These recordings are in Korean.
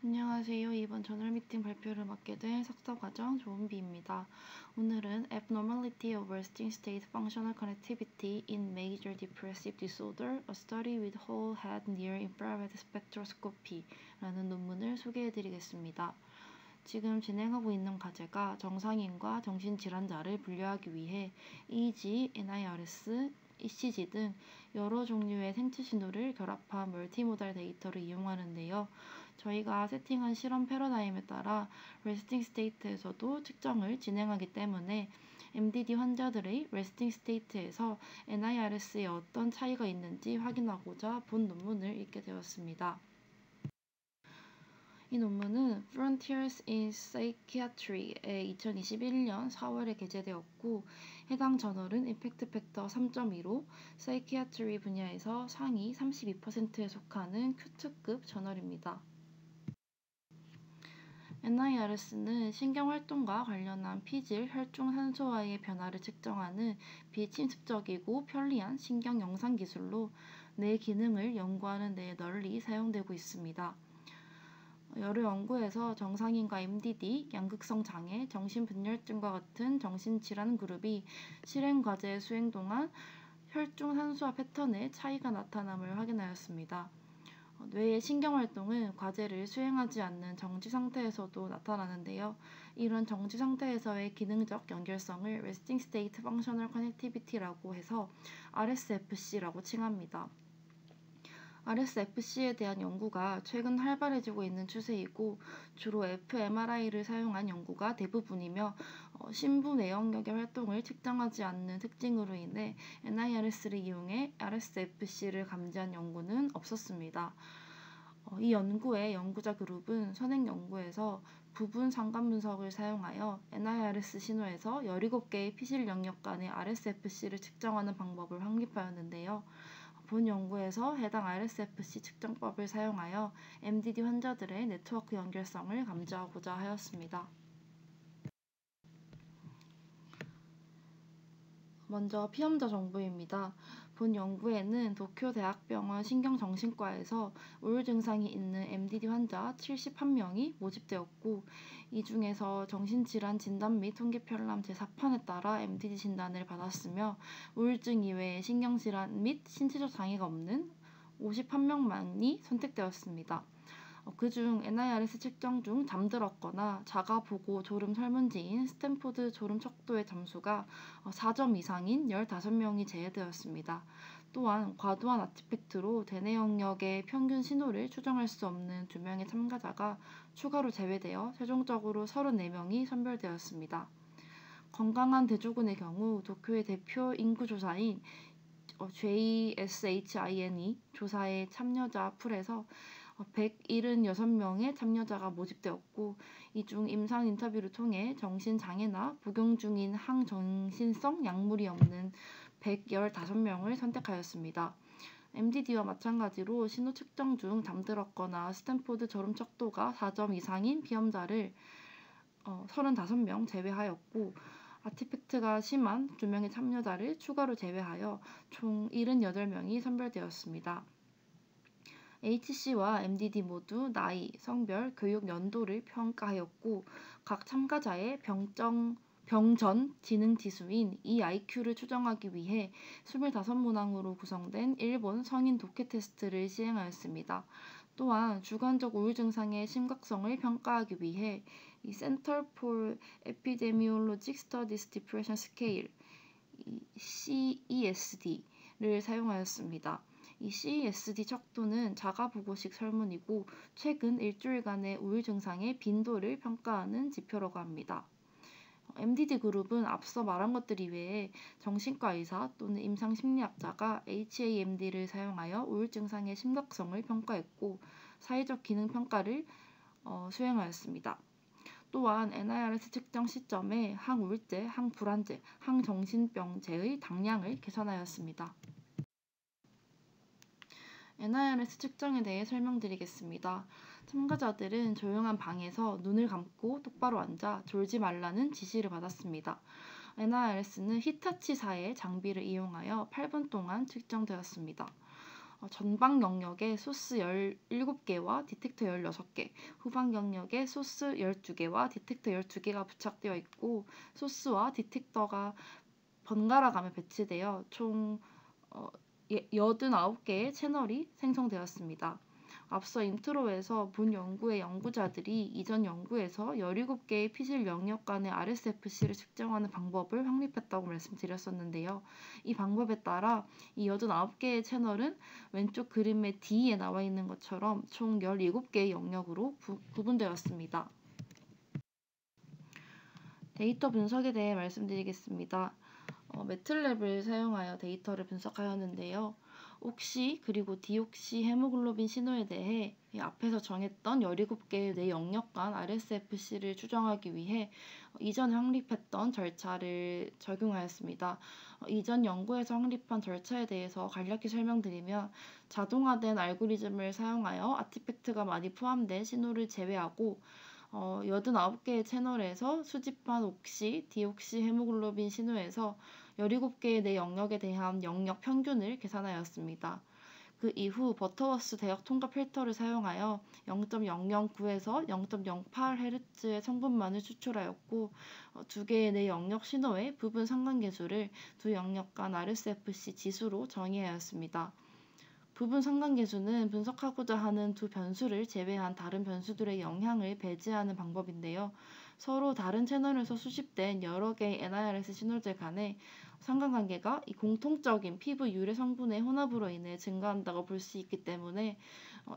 안녕하세요. 이번 저널 미팅 발표를 맡게 된 석사과정 조은비입니다. 오늘은 Abnormality of Resting State Functional Connectivity in Major Depressive Disorder, a Study with Whole Head Near Infrared Spectroscopy 라는 논문을 소개해드리겠습니다. 지금 진행하고 있는 과제가 정상인과 정신질환자를 분류하기 위해 EEG, NIRS, ECG 등 여러 종류의 생체 신호를 결합한 멀티모달 데이터를 이용하는데요. 저희가 세팅한 실험 패러다임에 따라 레스팅 스테이트에서도 측정을 진행하기 때문에 MDD 환자들의 레스팅 스테이트에서 NIRS에 어떤 차이가 있는지 확인하고자 본 논문을 읽게 되었습니다. 이 논문은 Frontiers in Psychiatry에 2021년 4월에 게재되었고 해당 저널은 임팩트 팩터 3.2로 사이키아트리 분야에서 상위 32%에 속하는 Q2급 저널입니다. NIRS는 신경활동과 관련한 피질, 혈중 산소와의 변화를 측정하는 비침습적이고 편리한 신경 영상 기술로 뇌 기능을 연구하는 데 널리 사용되고 있습니다. 여러 연구에서 정상인과 MDD, 양극성 장애, 정신분열증과 같은 정신질환 그룹이 실행과제 수행 동안 혈중 산소와 패턴의 차이가 나타남을 확인하였습니다. 뇌의 신경활동은 과제를 수행하지 않는 정지 상태에서도 나타나는데요. 이런 정지 상태에서의 기능적 연결성을 Resting State Functional Connectivity라고 해서 RSFC라고 칭합니다. RSFC에 대한 연구가 최근 활발해지고 있는 추세이고 주로 fMRI를 사용한 연구가 대부분이며 신부 내역력의 활동을 측정하지 않는 특징으로 인해 NIRS를 이용해 RSFC를 감지한 연구는 없었습니다. 이 연구의 연구자 그룹은 선행 연구에서 부분 상관 분석을 사용하여 NIRS 신호에서 17개의 피실 영역 간의 RSFC를 측정하는 방법을 확립하였는데요. 본 연구에서 해당 RSFC 측정법을 사용하여 MDD 환자들의 네트워크 연결성을 감지하고자 하였습니다. 먼저 피험자 정보입니다. 본 연구에는 도쿄대학병원 신경정신과에서 우울 증상이 있는 MDD 환자 71명이 모집되었고 이 중에서 정신질환 진단 및 통계편람 제4판에 따라 MDD 진단을 받았으며 우울증 이외의 신경질환 및 신체적 장애가 없는 51명만이 선택되었습니다. 그중 NIRS 측정 중 잠들었거나 자가보고 졸음 설문지인 스탠포드 졸음 척도의 점수가 4점 이상인 15명이 제외되었습니다. 또한 과도한 아티팩트로 대뇌 영역의 평균 신호를 추정할 수 없는 2명의 참가자가 추가로 제외되어 최종적으로 34명이 선별되었습니다. 건강한 대조군의 경우 도쿄의 대표 인구조사인 JSHINE 조사의 참여자 풀에서 176명의 참여자가 모집되었고 이 중 임상 인터뷰를 통해 정신장애나 복용 중인 항정신성 약물이 없는 115명을 선택하였습니다. MDD와 마찬가지로 신호 측정 중 잠들었거나 스탠포드 졸음 척도가 4점 이상인 피험자를 35명 제외하였고 아티팩트가 심한 2명의 참여자를 추가로 제외하여 총 78명이 선별되었습니다. HC와 MDD 모두 나이, 성별, 교육 연도를 평가하였고 각 참가자의 병전 지능 지수인 EIQ를 추정하기 위해 25문항으로 구성된 일본 성인 독해 테스트를 시행하였습니다. 또한 주관적 우울 증상의 심각성을 평가하기 위해 이 Center for Epidemiologic Studies Depression Scale CESD를 사용하였습니다. 이 CESD 척도는 자가보고식 설문이고 최근 일주일간의 우울 증상의 빈도를 평가하는 지표라고 합니다. MDD 그룹은 앞서 말한 것들 이외에 정신과 의사 또는 임상심리학자가 HAMD를 사용하여 우울 증상의 심각성을 평가했고 사회적 기능 평가를 수행하였습니다. 또한 NIRS 측정 시점에 항우울제, 항불안제, 항정신병제의 당량을 계산하였습니다. NIRS 측정에 대해 설명드리겠습니다. 참가자들은 조용한 방에서 눈을 감고 똑바로 앉아 졸지 말라는 지시를 받았습니다. NIRS는 히타치사의 장비를 이용하여 8분 동안 측정되었습니다. 전방 영역에 소스 17개와 디텍터 16개, 후방 영역에 소스 12개와 디텍터 12개가 부착되어 있고 소스와 디텍터가 번갈아 가며 배치되어 총 89개의 채널이 생성되었습니다. 앞서 인트로에서 본 연구의 연구자들이 이전 연구에서 17개의 피질 영역 간의 RSFC를 측정하는 방법을 확립했다고 말씀드렸었는데요. 이 방법에 따라 이 89개의 채널은 왼쪽 그림의 D에 나와 있는 것처럼 총 17개의 영역으로 구분되었습니다. 데이터 분석에 대해 말씀드리겠습니다. 매틀랩을 사용하여 데이터를 분석하였는데요. 옥시 그리고 디옥시 헤모글로빈 신호에 대해 앞에서 정했던 17개의 내 영역 간 RSFC를 추정하기 위해 이전에 확립했던 절차를 적용하였습니다. 이전 연구에서 확립한 절차에 대해서 간략히 설명드리면 자동화된 알고리즘을 사용하여 아티팩트가 많이 포함된 신호를 제외하고 89개의 채널에서 수집한 옥시, 디옥시 헤모글로빈 신호에서 17개의 내 영역에 대한 영역 평균을 계산하였습니다. 그 이후 버터워스 대역 통과 필터를 사용하여 0.009에서 0.08Hz의 성분만을 추출하였고 두 개의 내 영역 신호의 부분 상관계수를 두 영역 간 RSFC 지수로 정의하였습니다. 부분 상관계수는 분석하고자 하는 두 변수를 제외한 다른 변수들의 영향을 배제하는 방법인데요. 서로 다른 채널에서 수집된 여러 개의 NIRS 신호들 간의 상관관계가 이 공통적인 피부 유래 성분의 혼합으로 인해 증가한다고 볼 수 있기 때문에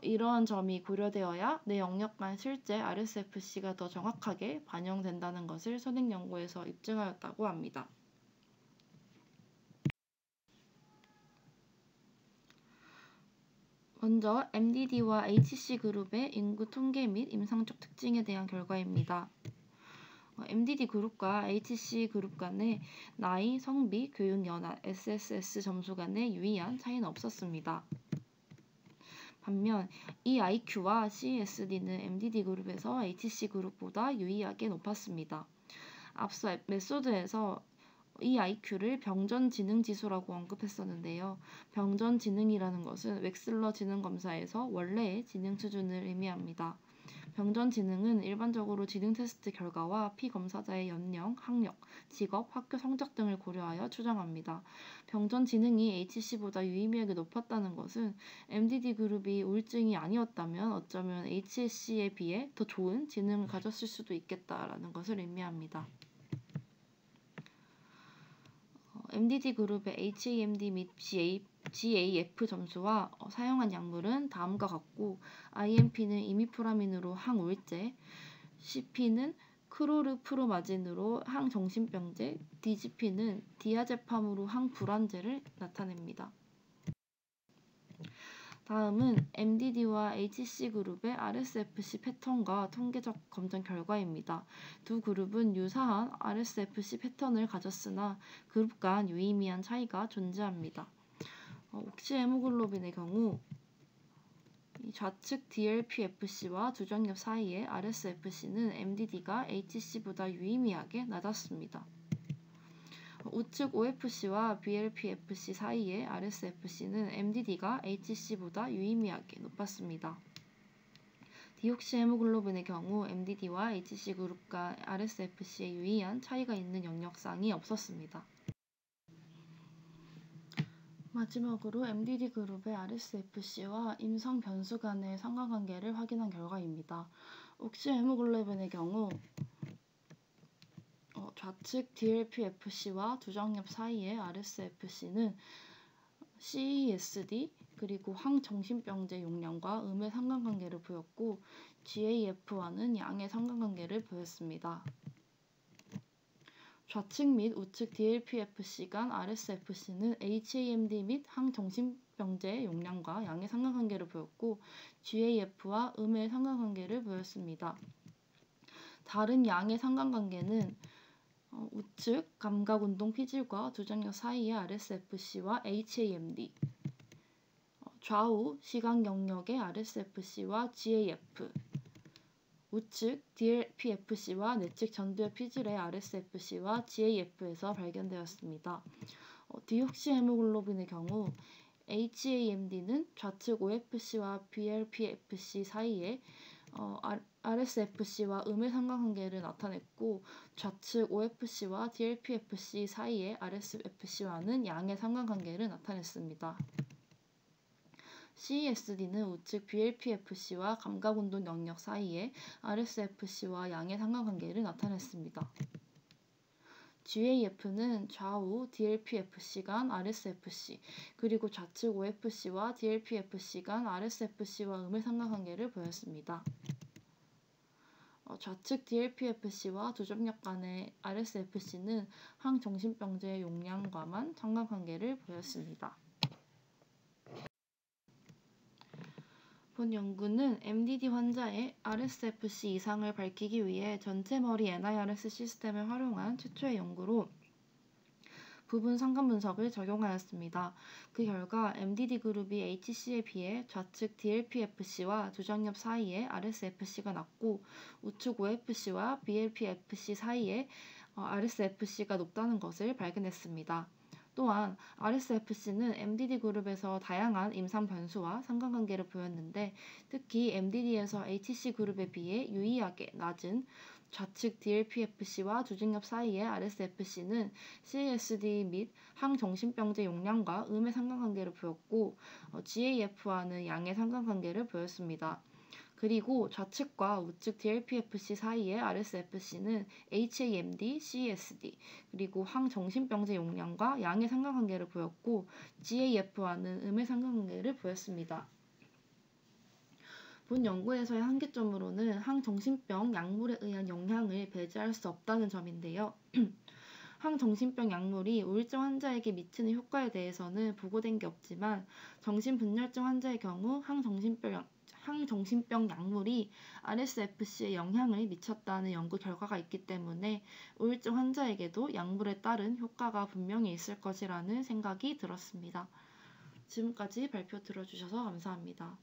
이러한 점이 고려되어야 내 영역 간 실제 RSFC가 더 정확하게 반영된다는 것을 선행 연구에서 입증하였다고 합니다. 먼저 MDD와 HC 그룹의 인구 통계 및 임상적 특징에 대한 결과입니다. MDD 그룹과 HC 그룹 간의 나이, 성비, 교육 연한, SSS 점수 간의 유의한 차이는 없었습니다. 반면 EIQ와 CESD는 MDD 그룹에서 HC 그룹보다 유의하게 높았습니다. 앞서 메소드에서 이 IQ를 병전 지능 지수라고 언급했었는데요. 병전 지능이라는 것은 웩슬러 지능 검사에서 원래의 지능 수준을 의미합니다. 병전 지능은 일반적으로 지능 테스트 결과와 피검사자의 연령, 학력, 직업, 학교 성적 등을 고려하여 추정합니다. 병전 지능이 HC보다 유의미하게 높았다는 것은 MDD 그룹이 우울증이 아니었다면 어쩌면 HC에 비해 더 좋은 지능을 가졌을 수도 있겠다라는 것을 의미합니다. MDD 그룹의 HAMD 및 GAF 점수와 사용한 약물은 다음과 같고 IMP는 이미프라민으로 항우울제, CP는 크로르프로마진으로 항정신병제, DGP는 디아제팜으로 항불안제를 나타냅니다. 다음은 MDD와 HC 그룹의 RSFC 패턴과 통계적 검정 결과입니다. 두 그룹은 유사한 RSFC 패턴을 가졌으나 그룹 간 유의미한 차이가 존재합니다. 옥시 헤모글로빈의 경우 좌측 DLPFC와 두정엽 사이의 RSFC는 MDD가 HC보다 유의미하게 낮았습니다. 우측 OFC와 BLPFC 사이의 RSFC는 MDD가 HC보다 유의미하게 높았습니다. 디옥시 헤모글로빈의 경우 MDD와 HC 그룹 간 RSFC에 유의한 차이가 있는 영역상이 없었습니다. 마지막으로 MDD 그룹의 RSFC와 임상 변수 간의 상관관계를 확인한 결과입니다. 옥시 헤모글로빈의 경우 좌측 DLPFC와 두정엽 사이의 RSFC는 CESD 그리고 항정신병제 용량과 음의 상관관계를 보였고 GAF와는 양의 상관관계를 보였습니다. 좌측 및 우측 DLPFC 간 RSFC는 HAMD 및 항정신병제 용량과 양의 상관관계를 보였고 GAF와 음의 상관관계를 보였습니다. 다른 양의 상관관계는 우측 감각운동 피질과 두정엽 사이의 RSFC와 HAMD, 좌우 시각 영역의 RSFC와 GAF, 우측 DLPFC와 내측 전두엽 피질의 RSFC와 GAF에서 발견되었습니다. 디옥시 헤모글로빈의 경우 HAMD는 좌측 OFC와 BLPFC 사이에 RSFC와 음의 상관관계를 나타냈고, 좌측 OFC와 DLPFC 사이에 RSFC와는 양의 상관관계를 나타냈습니다. CESD는 우측 BLPFC와 감각운동 영역 사이에 RSFC와 양의 상관관계를 나타냈습니다. GAF는 좌우 DLPFC 간 RSFC, 그리고 좌측 OFC와 DLPFC 간 RSFC와 음의 상관관계를 보였습니다. 좌측 DLPFC와 두점력 간의 RSFC는 항정신병제 용량과만 상관관계를 보였습니다. 본 연구는 MDD 환자의 RSFC 이상을 밝히기 위해 전체 머리 NIRS 시스템을 활용한 최초의 연구로 부분 상관 분석을 적용하였습니다. 그 결과 MDD 그룹이 HC에 비해 좌측 DLPFC와 두정엽 사이에 RSFC가 낮고 우측 OFC와 BLPFC 사이에 RSFC가 높다는 것을 발견했습니다. 또한 RSFC는 MDD 그룹에서 다양한 임상 변수와 상관관계를 보였는데, 특히 MDD에서 HC 그룹에 비해 유의하게 낮은 좌측 DLPFC와 두증엽 사이의 RSFC는 CASD 및 항정신병제 용량과 음의 상관관계를 보였고, GAF와는 양의 상관관계를 보였습니다. 그리고 좌측과 우측 DLPFC 사이의 RSFC는 HAMD, CESD, 그리고 항정신병제 용량과 양의 상관관계를 보였고, GAF와는 음의 상관관계를 보였습니다. 본 연구에서의 한계점으로는 항정신병 약물에 의한 영향을 배제할 수 없다는 점인데요. 항정신병 약물이 우울증 환자에게 미치는 효과에 대해서는 보고된 게 없지만, 정신분열증 환자의 경우 항정신병 약물이 RSFC에 영향을 미쳤다는 연구 결과가 있기 때문에 우울증 환자에게도 약물에 따른 효과가 분명히 있을 것이라는 생각이 들었습니다. 지금까지 발표 들어주셔서 감사합니다.